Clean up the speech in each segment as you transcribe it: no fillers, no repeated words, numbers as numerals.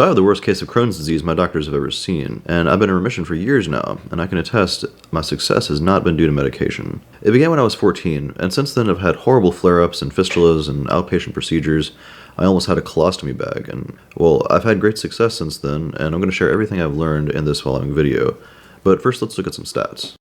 I have the worst case of Crohn's disease my doctors have ever seen, and I've been in remission for years now, and I can attest my success has not been due to medication. It began when I was 14, and since then I've had horrible flare-ups and fistulas and outpatient procedures. I almost had a colostomy bag, and, well, I've had great success since then, and I'm going to share everything I've learned in this following video. But first, let's look at some stats.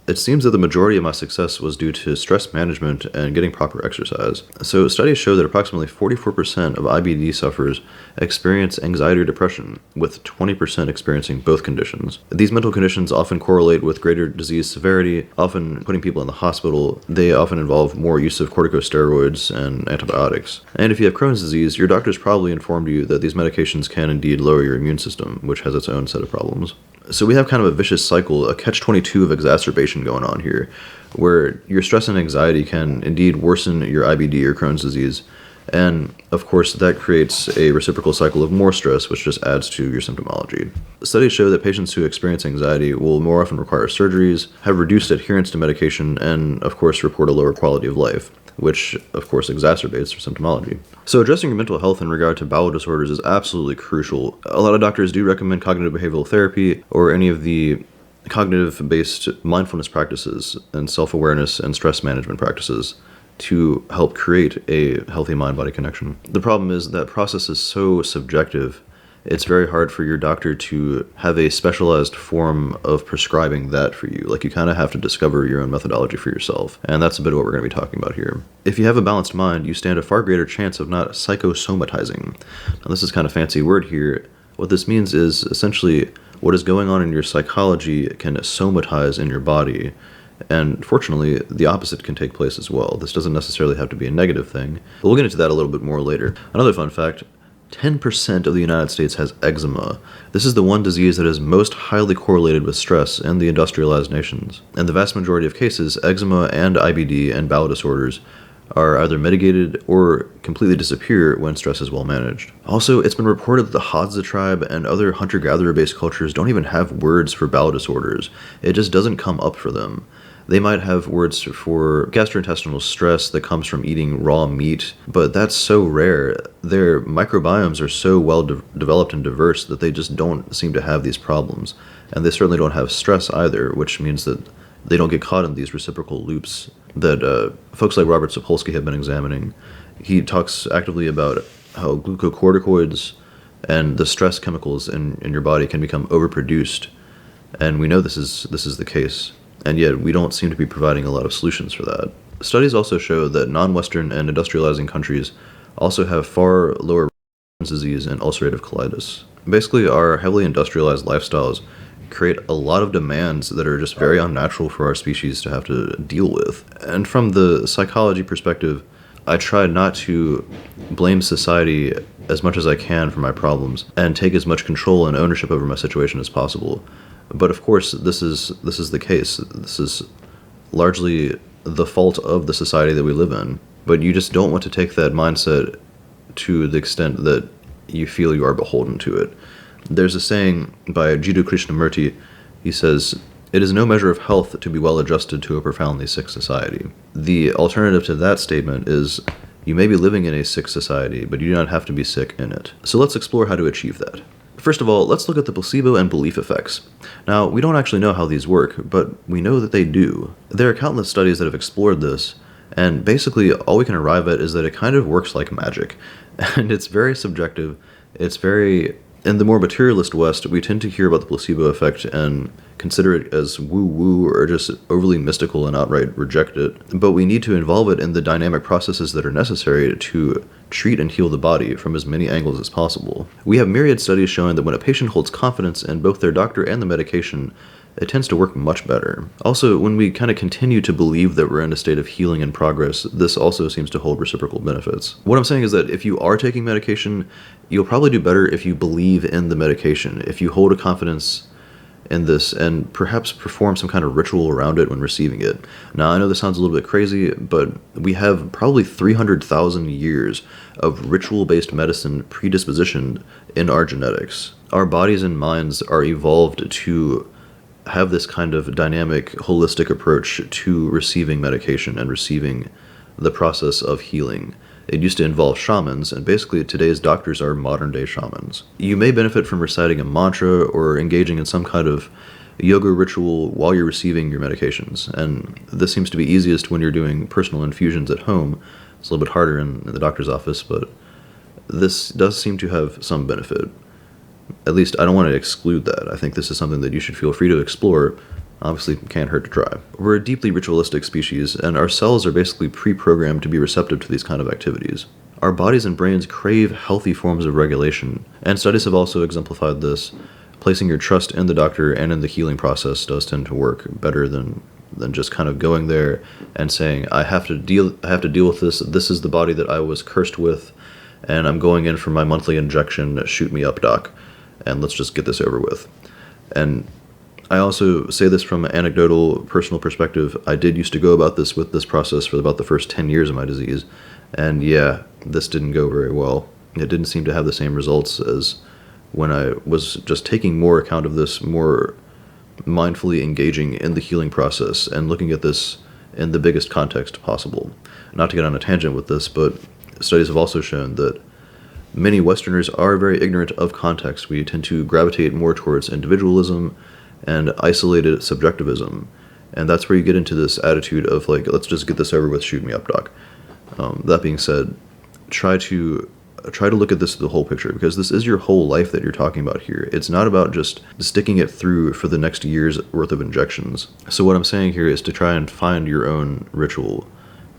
It seems that the majority of my success was due to stress management and getting proper exercise. So studies show that approximately 44% of IBD sufferers experience anxiety or depression, with 20% experiencing both conditions. These mental conditions often correlate with greater disease severity, often putting people in the hospital. They often involve more use of corticosteroids and antibiotics. And if you have Crohn's disease, your doctor's probably informed you that these medications can indeed lower your immune system, which has its own set of problems. So we have kind of a vicious cycle, a catch-22 of exacerbation going on here, where your stress and anxiety can indeed worsen your IBD or Crohn's disease, and of course that creates a reciprocal cycle of more stress, which just adds to your symptomology. Studies show that patients who experience anxiety will more often require surgeries, have reduced adherence to medication, and of course report a lower quality of life, which of course exacerbates their symptomology. So addressing your mental health in regard to bowel disorders is absolutely crucial. A lot of doctors do recommend cognitive behavioral therapy or any of the cognitive-based mindfulness practices and self-awareness and stress management practices to help create a healthy mind-body connection. The problem is that process is so subjective. It's very hard for your doctor to have a specialized form of prescribing that for you. Like, you kind of have to discover your own methodology for yourself. And that's a bit of what we're going to be talking about here. If you have a balanced mind, you stand a far greater chance of not psychosomatizing. Now, this is kind of a fancy word here. What this means is essentially what is going on in your psychology can somatize in your body. And fortunately, the opposite can take place as well. This doesn't necessarily have to be a negative thing. But we'll get into that a little bit more later. Another fun fact, 10% of the United States has eczema. This is the one disease that is most highly correlated with stress in the industrialized nations. In the vast majority of cases, eczema and IBD and bowel disorders are either mitigated or completely disappear when stress is well managed. Also, it's been reported that the Hadza tribe and other hunter-gatherer based cultures don't even have words for bowel disorders. It just doesn't come up for them. They might have words for gastrointestinal stress that comes from eating raw meat, but that's so rare. Their microbiomes are so well developed and diverse that they just don't seem to have these problems. And they certainly don't have stress either, which means that they don't get caught in these reciprocal loops that folks like Robert Sapolsky have been examining. He talks actively about how glucocorticoids and the stress chemicals in your body can become overproduced. And we know this is the case. And yet we don't seem to be providing a lot of solutions for that. Studies also show that non-Western and industrializing countries also have far lower disease and ulcerative colitis. Basically, our heavily industrialized lifestyles create a lot of demands that are just very unnatural for our species to have to deal with. And from the psychology perspective, I try not to blame society as much as I can for my problems and take as much control and ownership over my situation as possible. But of course, this is the case. This is largely the fault of the society that we live in. But you just don't want to take that mindset to the extent that you feel you are beholden to it. There's a saying by Jiddu Krishnamurti. He says, "It is no measure of health to be well adjusted to a profoundly sick society." The alternative to that statement is, you may be living in a sick society, but you do not have to be sick in it. So let's explore how to achieve that. First of all, let's look at the placebo and belief effects. Now, we don't actually know how these work, but we know that they do. There are countless studies that have explored this, and basically all we can arrive at is that it kind of works like magic. And it's very subjective. In the more materialist West, we tend to hear about the placebo effect and consider it as woo-woo or just overly mystical and outright reject it. But we need to involve it in the dynamic processes that are necessary to treat and heal the body from as many angles as possible. We have myriad studies showing that when a patient holds confidence in both their doctor and the medication, it tends to work much better. Also, when we kind of continue to believe that we're in a state of healing and progress, this also seems to hold reciprocal benefits. What I'm saying is that if you are taking medication, you'll probably do better if you believe in the medication, if you hold a confidence in this and perhaps perform some kind of ritual around it when receiving it. Now, I know this sounds a little bit crazy, but we have probably 300,000 years of ritual-based medicine predispositioned in our genetics. Our bodies and minds are evolved to have this kind of dynamic, holistic approach to receiving medication and receiving the process of healing. It used to involve shamans, and basically today's doctors are modern-day shamans. You may benefit from reciting a mantra or engaging in some kind of yoga ritual while you're receiving your medications, and this seems to be easiest when you're doing personal infusions at home. It's a little bit harder in the doctor's office, but this does seem to have some benefit. At least I don't want to exclude that. I think this is something that you should feel free to explore. Obviously, can't hurt to try. We're a deeply ritualistic species, and our cells are basically pre-programmed to be receptive to these kind of activities. Our bodies and brains crave healthy forms of regulation, and studies have also exemplified this. Placing your trust in the doctor and in the healing process does tend to work better than just kind of going there and saying, I have to deal with this. This is the body that I was cursed with, and I'm going in for my monthly injection. Shoot me up, doc, and let's just get this over with. And I also say this from an anecdotal, personal perspective. I did used to go about this with this process for about the first 10 years of my disease, and yeah, this didn't go very well. It didn't seem to have the same results as when I was just taking more account of this, more mindfully engaging in the healing process and looking at this in the biggest context possible. Not to get on a tangent with this, but studies have also shown that many Westerners are very ignorant of context. We tend to gravitate more towards individualism and isolated subjectivism, and that's where you get into this attitude of like, let's just get this over with, shoot me up, doc. That being said, try to look at this the whole picture, because this is your whole life that you're talking about here. It's not about just sticking it through for the next year's worth of injections. So what I'm saying here is to try and find your own ritual.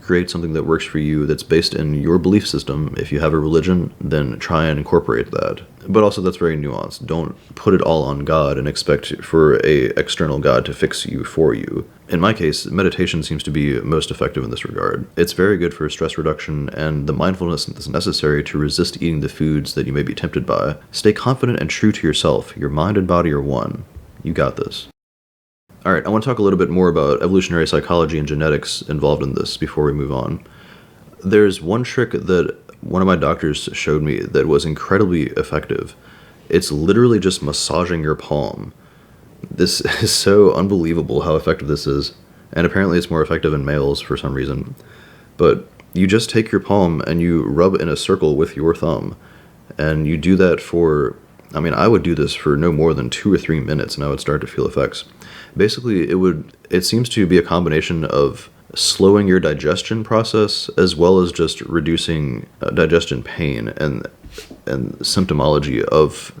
Create something that works for you, that's based in your belief system. If you have a religion, then try and incorporate that. But also that's very nuanced. Don't put it all on God and expect for a external God to fix you for you. In my case, meditation seems to be most effective in this regard. It's very good for stress reduction and the mindfulness that's necessary to resist eating the foods that you may be tempted by. Stay confident and true to yourself. Your mind and body are one. You got this. Alright, I want to talk a little bit more about evolutionary psychology and genetics involved in this before we move on. There's one trick that one of my doctors showed me that was incredibly effective. It's literally just massaging your palm. This is so unbelievable how effective this is, and apparently it's more effective in males for some reason. But you just take your palm and you rub in a circle with your thumb, and you do that for, I would do this for no more than 2 or 3 minutes and I would start to feel effects. Basically, it seems to be a combination of slowing your digestion process as well as just reducing digestion pain and symptomology of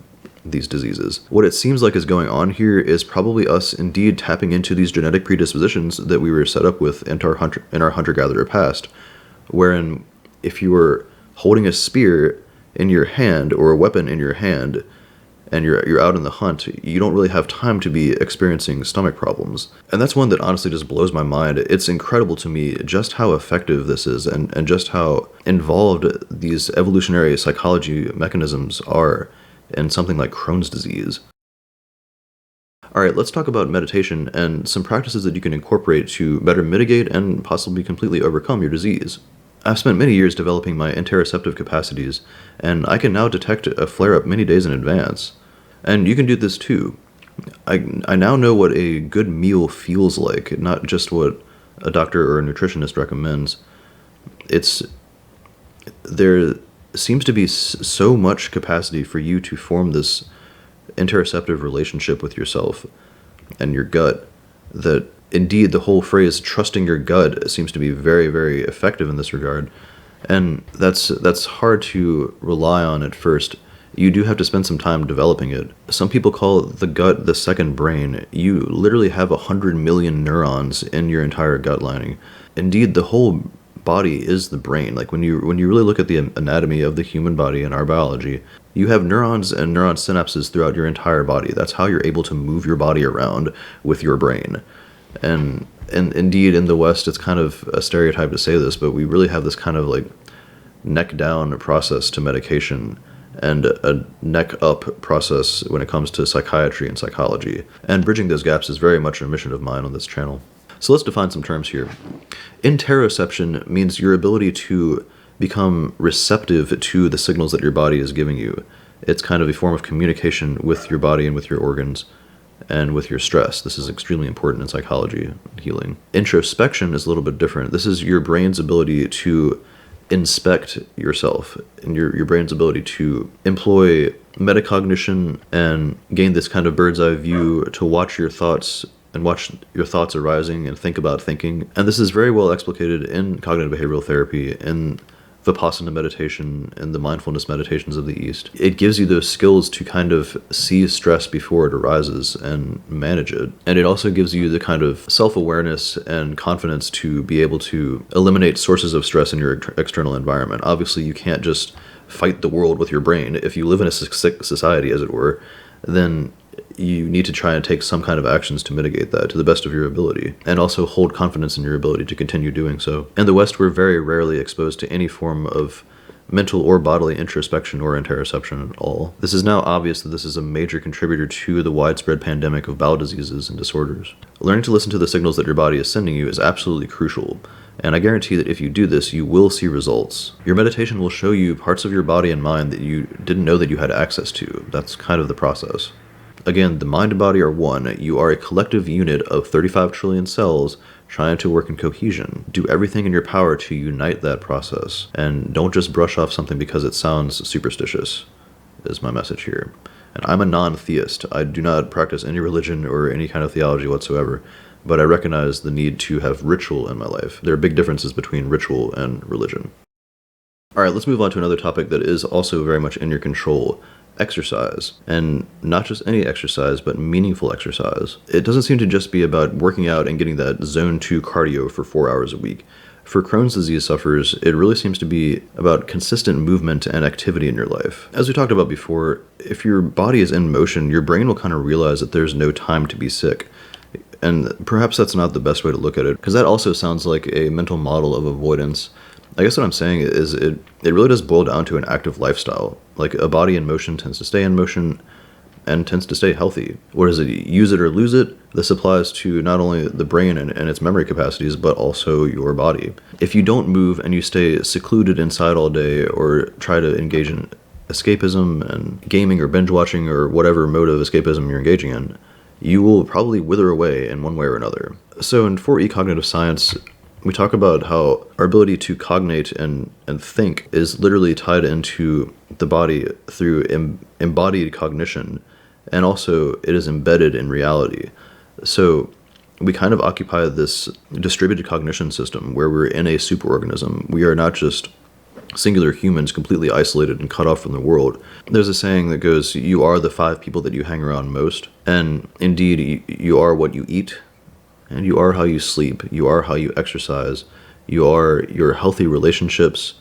these diseases. What it seems like is going on here is probably us indeed tapping into these genetic predispositions that we were set up with in our hunter-gatherer past, wherein if you were holding a spear in your hand or a weapon in your hand and you're out in the hunt, you don't really have time to be experiencing stomach problems. And that's one that honestly just blows my mind. It's incredible to me just how effective this is and just how involved these evolutionary psychology mechanisms are in something like Crohn's disease. Alright, let's talk about meditation and some practices that you can incorporate to better mitigate and possibly completely overcome your disease. I've spent many years developing my interoceptive capacities, and I can now detect a flare-up many days in advance. And you can do this too. I now know what a good meal feels like, not just what a doctor or a nutritionist recommends. There seems to be so much capacity for you to form this interoceptive relationship with yourself and your gut that indeed the whole phrase trusting your gut seems to be very, very effective in this regard. And that's hard to rely on at first. You do have to spend some time developing it. Some people call the gut the second brain. You literally have 100 million neurons in your entire gut lining. Indeed, the whole body is the brain. Like when you really look at the anatomy of the human body and our biology, you have neurons and neuron synapses throughout your entire body. That's how you're able to move your body around with your brain. And indeed, in the West, it's kind of a stereotype to say this, but we really have this kind of like neck down process to medication and a neck up process when it comes to psychiatry and psychology. And bridging those gaps is very much a mission of mine on this channel. So let's define some terms here. Interoception means your ability to become receptive to the signals that your body is giving you. It's kind of a form of communication with your body and with your organs and with your stress. This is extremely important in psychology and healing. Introspection is a little bit different. This is your brain's ability to inspect yourself and your brain's ability to employ metacognition and gain this kind of bird's eye view to watch your thoughts and watch your thoughts arising and think about thinking. And this is very well explicated in cognitive behavioral therapy, in Vipassana meditation, and the mindfulness meditations of the East. It gives you those skills to kind of see stress before it arises and manage it. And it also gives you the kind of self-awareness and confidence to be able to eliminate sources of stress in your external environment. Obviously, you can't just fight the world with your brain. If you live in a sick society, as it were, then you need to try and take some kind of actions to mitigate that to the best of your ability, and also hold confidence in your ability to continue doing so. In the West, we're very rarely exposed to any form of mental or bodily introspection or interoception at all. This is now obvious that this is a major contributor to the widespread pandemic of bowel diseases and disorders. Learning to listen to the signals that your body is sending you is absolutely crucial, and I guarantee that if you do this, you will see results. Your meditation will show you parts of your body and mind that you didn't know that you had access to. That's kind of the process. Again, the mind and body are one. You are a collective unit of 35 trillion cells trying to work in cohesion. Do everything in your power to unite that process. And don't just brush off something because it sounds superstitious, is my message here. And I'm a non-theist. I do not practice any religion or any kind of theology whatsoever, but I recognize the need to have ritual in my life. There are big differences between ritual and religion. All right, let's move on to another topic that is also very much in your control. Exercise. And not just any exercise, but meaningful exercise. It doesn't seem to just be about working out and getting that zone 2 cardio for 4 hours a week. For Crohn's disease sufferers, it really seems to be about consistent movement and activity in your life. As we talked about before, if your body is in motion, your brain will kind of realize that there's no time to be sick. And perhaps that's not the best way to look at it, because that also sounds like a mental model of avoidance. I guess what I'm saying is it really does boil down to an active lifestyle. Like, a body in motion tends to stay in motion and tends to stay healthy. What is it? Use it or lose it? This applies to not only the brain and its memory capacities, but also your body. If you don't move and you stay secluded inside all day, or try to engage in escapism and gaming or binge watching or whatever mode of escapism you're engaging in, you will probably wither away in one way or another. So in 4E Cognitive Science, we talk about how our ability to cognate and think is literally tied into the body through embodied cognition, and also it is embedded in reality. So we kind of occupy this distributed cognition system where we're in a superorganism. We are not just singular humans completely isolated and cut off from the world. There's a saying that goes, you are the 5 people that you hang around most. And indeed, you are what you eat, and you are how you sleep, you are how you exercise, you are your healthy relationships,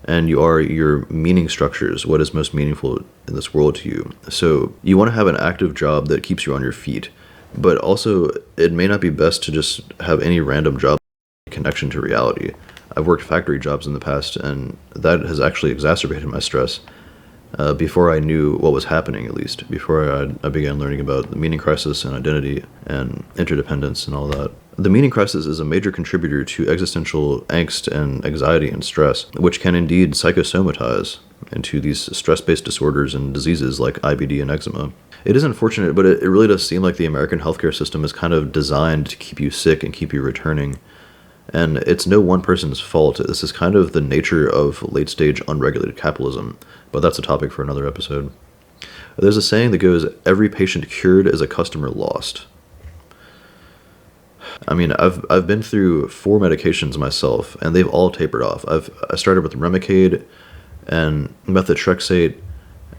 and you are your meaning structures, what is most meaningful in this world to you. So you want to have an active job that keeps you on your feet, but also it may not be best to just have any random job connection to reality. I've worked factory jobs in the past, and that has actually exacerbated my stress. Before I knew what was happening, at least, before I began learning about the meaning crisis and identity and interdependence and all that. The meaning crisis is a major contributor to existential angst and anxiety and stress, which can indeed psychosomatize into these stress-based disorders and diseases like IBD and eczema. It is unfortunate, but it really does seem like the American healthcare system is kind of designed to keep you sick and keep you returning. And it's no one person's fault. This is kind of the nature of late-stage unregulated capitalism, but that's a topic for another episode. There's a saying that goes, every patient cured is a customer lost. I mean, I've been through 4 medications myself, and they've all tapered off. I started with Remicade and methotrexate,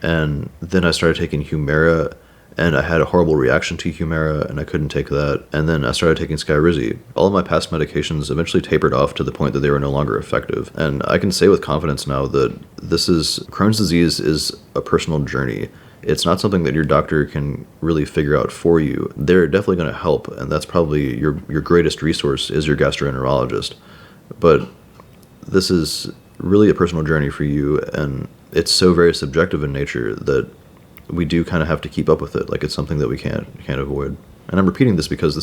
and then I started taking Humira, and I had a horrible reaction to Humira, and I couldn't take that. And then I started taking Skyrizi. All of my past medications eventually tapered off to the point that they were no longer effective. And I can say with confidence now that Crohn's disease is a personal journey. It's not something that your doctor can really figure out for you. They're definitely going to help, and that's probably your greatest resource is your gastroenterologist. But this is really a personal journey for you, and it's so very subjective in nature that we do kind of have to keep up with it. Like, it's something that we can't avoid. And I'm repeating this because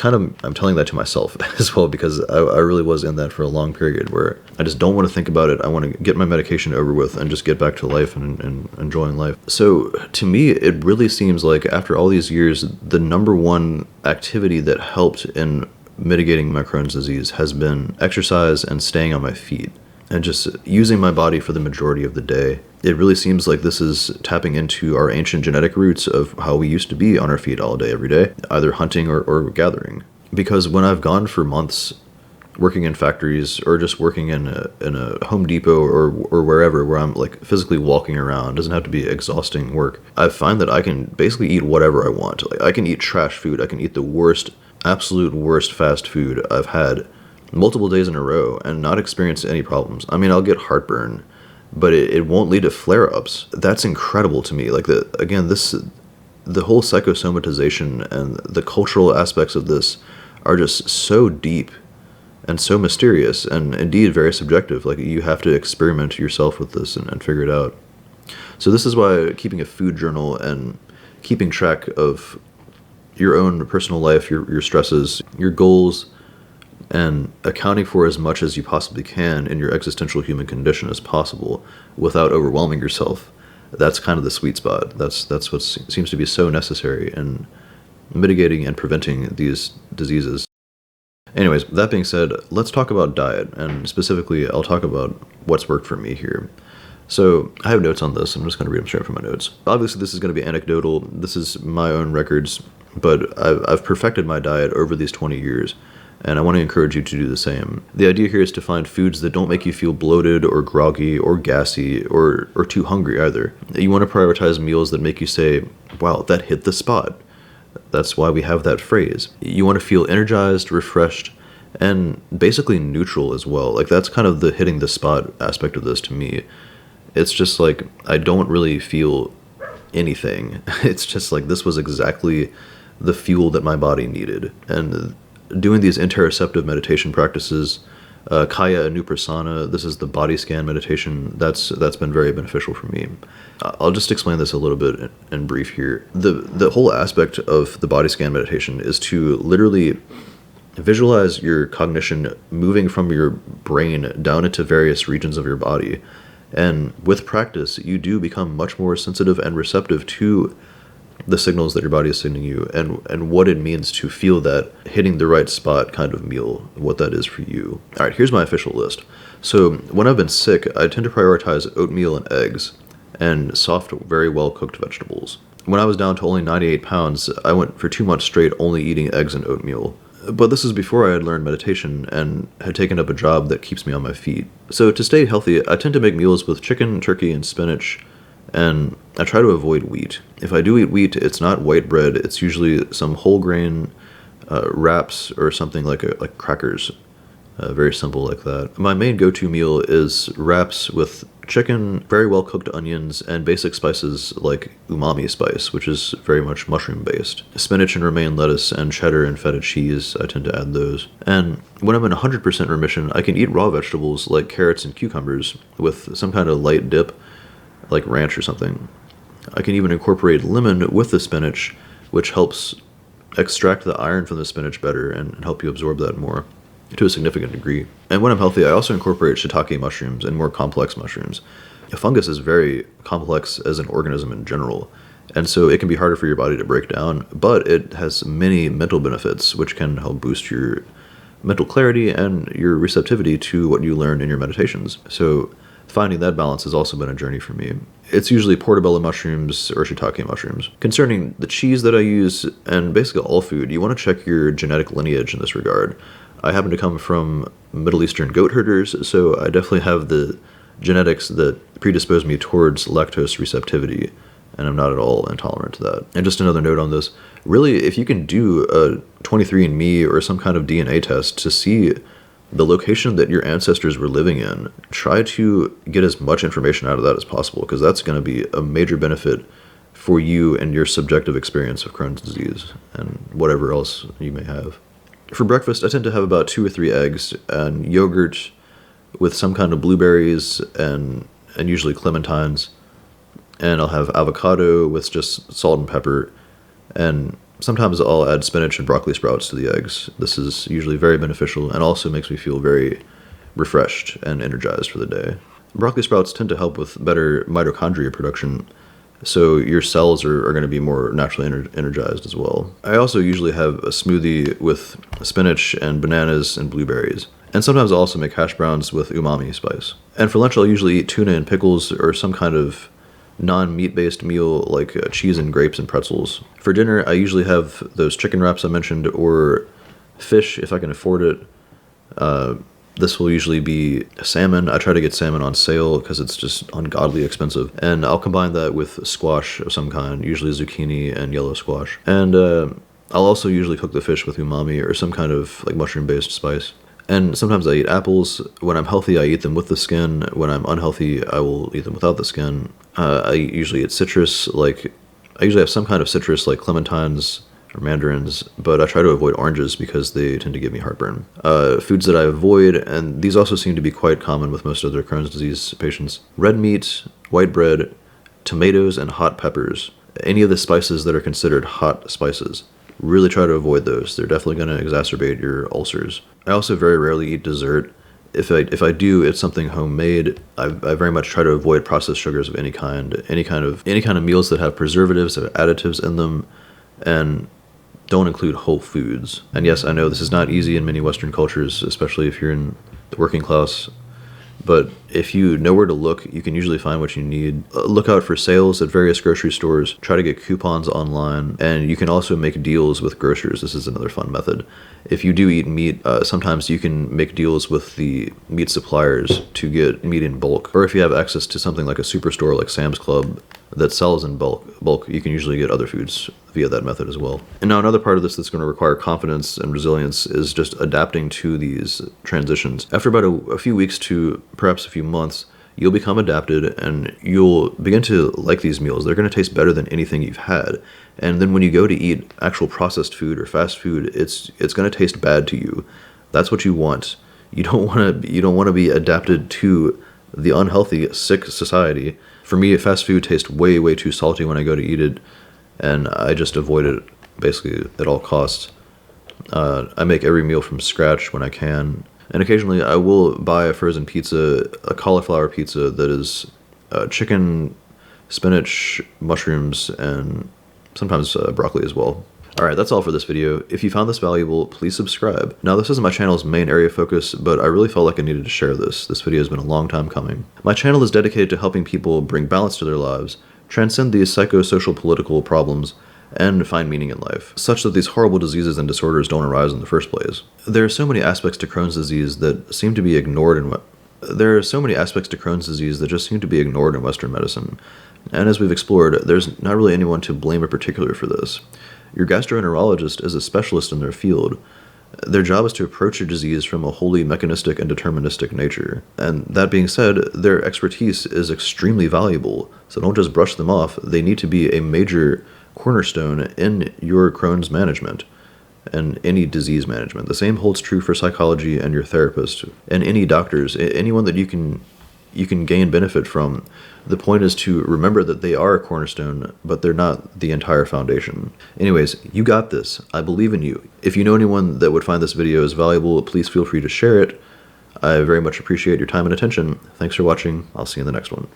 I'm telling that to myself as well, because I really was in that for a long period where I just don't want to think about it. I want to get my medication over with and just get back to life and enjoying life. So to me, it really seems like after all these years, the number one activity that helped in mitigating my Crohn's disease has been exercise and staying on my feet. and just using my body for the majority of the day. It really seems like this is tapping into our ancient genetic roots of how we used to be on our feet all day, every day, either hunting or gathering. Because when I've gone for months working in factories or just working in a Home Depot or wherever where I'm like physically walking around, doesn't have to be exhausting work, I find that I can basically eat whatever I want. Like, I can eat trash food. I can eat the worst, absolute worst fast food I've had multiple days in a row and not experience any problems. I mean, I'll get heartburn, but it won't lead to flare-ups. That's incredible to me. Like, the whole psychosomatization and the cultural aspects of this are just so deep and so mysterious, and indeed very subjective. Like, you have to experiment yourself with this and figure it out. So this is why keeping a food journal and keeping track of your own personal life, your stresses, your goals, and accounting for as much as you possibly can in your existential human condition as possible without overwhelming yourself, that's kind of the sweet spot. That's what seems to be so necessary in mitigating and preventing these diseases. Anyways, that being said, let's talk about diet, and specifically, I'll talk about what's worked for me here. So, I have notes on this. I'm just going to read them straight from my notes. Obviously, this is going to be anecdotal. This is my own records, but I've perfected my diet over these 20 years, and I want to encourage you to do the same. The idea here is to find foods that don't make you feel bloated or groggy or gassy or too hungry either. You want to prioritize meals that make you say, wow, that hit the spot. That's why we have that phrase. You want to feel energized, refreshed, and basically neutral as well. Like, that's kind of the hitting the spot aspect of this to me. It's just like, I don't really feel anything. It's just like, this was exactly the fuel that my body needed. And doing these interoceptive meditation practices, Kaya Anuprasana, this is the body scan meditation, that's been very beneficial for me. I'll just explain this a little bit in brief here. The whole aspect of the body scan meditation is to literally visualize your cognition moving from your brain down into various regions of your body. And with practice, you do become much more sensitive and receptive to the signals that your body is sending you, and what it means to feel that hitting the right spot kind of meal, what that is for you. All right, here's my official list. So when I've been sick, I tend to prioritize oatmeal and eggs, and soft, very well-cooked vegetables. When I was down to only 98 pounds, I went for 2 months straight only eating eggs and oatmeal. But this is before I had learned meditation and had taken up a job that keeps me on my feet. So to stay healthy, I tend to make meals with chicken, turkey, and spinach, and I try to avoid wheat. If I do eat wheat, it's not white bread. It's usually some whole grain wraps or something like crackers. Very simple like that. My main go-to meal is wraps with chicken, very well-cooked onions, and basic spices like umami spice, which is very much mushroom-based. Spinach and romaine lettuce and cheddar and feta cheese, I tend to add those. And when I'm in 100% remission, I can eat raw vegetables like carrots and cucumbers with some kind of light dip, like ranch or something. I can even incorporate lemon with the spinach, which helps extract the iron from the spinach better and help you absorb that more to a significant degree. And when I'm healthy, I also incorporate shiitake mushrooms and more complex mushrooms. A fungus is very complex as an organism in general, and so it can be harder for your body to break down, but it has many mental benefits which can help boost your mental clarity and your receptivity to what you learn in your meditations. So finding that balance has also been a journey for me. It's usually portobello mushrooms or shiitake mushrooms. Concerning the cheese that I use, and basically all food, you want to check your genetic lineage in this regard. I happen to come from Middle Eastern goat herders, so I definitely have the genetics that predispose me towards lactose receptivity, and I'm not at all intolerant to that. And just another note on this, really, if you can do a 23andMe or some kind of DNA test to see the location that your ancestors were living in, try to get as much information out of that as possible, because that's going to be a major benefit for you and your subjective experience of Crohn's disease and whatever else you may have. For breakfast, I tend to have about 2 or 3 eggs and yogurt with some kind of blueberries and usually clementines. And I'll have avocado with just salt and pepper. And sometimes I'll add spinach and broccoli sprouts to the eggs. This is usually very beneficial and also makes me feel very refreshed and energized for the day. Broccoli sprouts tend to help with better mitochondria production, so your cells are going to be more naturally energized as well. I also usually have a smoothie with spinach and bananas and blueberries. And sometimes I'll also make hash browns with umami spice. And for lunch, I'll usually eat tuna and pickles or some kind of non-meat-based meal like cheese and grapes and pretzels. For dinner, I usually have those chicken wraps I mentioned, or fish if I can afford it. This will usually be salmon. I try to get salmon on sale because it's just ungodly expensive. And I'll combine that with squash of some kind, usually zucchini and yellow squash. And I'll also usually cook the fish with umami or some kind of like mushroom-based spice. And sometimes I eat apples. When I'm healthy, I eat them with the skin. When I'm unhealthy, I will eat them without the skin. I usually eat citrus, I usually have some kind of citrus like clementines or mandarins, but I try to avoid oranges because they tend to give me heartburn. Foods that I avoid, and these also seem to be quite common with most other Crohn's disease patients: red meat, white bread, tomatoes, and hot peppers. Any of the spices that are considered hot spices. Really try to avoid those. They're definitely going to exacerbate your ulcers. I also very rarely eat dessert. If I do, it's something homemade. I very much try to avoid processed sugars of any kind of meals that have preservatives or additives in them, and don't include whole foods. And yes, I know this is not easy in many Western cultures, especially if you're in the working class. But if you know where to look, you can usually find what you need. Look out for sales at various grocery stores. Try to get coupons online. And you can also make deals with grocers. This is another fun method. If you do eat meat, sometimes you can make deals with the meat suppliers to get meat in bulk. Or if you have access to something like a superstore like Sam's Club that sells in bulk, you can usually get other foods via that method as well. And now another part of this that's going to require confidence and resilience is just adapting to these transitions. After about a few weeks to perhaps a few months, you'll become adapted and you'll begin to like these meals. They're going to taste better than anything you've had. And then when you go to eat actual processed food or fast food, it's going to taste bad to you. That's what you want. You don't want to be adapted to the unhealthy, sick society. For me, fast food tastes way, way too salty when I go to eat it, and I just avoid it basically at all costs. I make every meal from scratch when I can, and occasionally I will buy a frozen pizza, a cauliflower pizza that is chicken, spinach, mushrooms, and sometimes broccoli as well. Alright, that's all for this video. If you found this valuable, please subscribe. Now, this isn't my channel's main area of focus, but I really felt like I needed to share this. This video has been a long time coming. My channel is dedicated to helping people bring balance to their lives, transcend these psychosocial political problems, and find meaning in life, such that these horrible diseases and disorders don't arise in the first place. There are so many aspects to Crohn's disease that seem to be ignored in just seem to be ignored in Western medicine. And as we've explored, there's not really anyone to blame in particular for this. Your gastroenterologist is a specialist in their field. Their job is to approach your disease from a wholly mechanistic and deterministic nature. And that being said, their expertise is extremely valuable, so don't just brush them off. They need to be a major cornerstone in your Crohn's management and any disease management. The same holds true for psychology and your therapist and any doctors, anyone that you can gain benefit from. The point is to remember that they are a cornerstone, but they're not the entire foundation. Anyways, you got this. I believe in you. If you know anyone that would find this video as valuable, please feel free to share it. I very much appreciate your time and attention. Thanks for watching. I'll see you in the next one.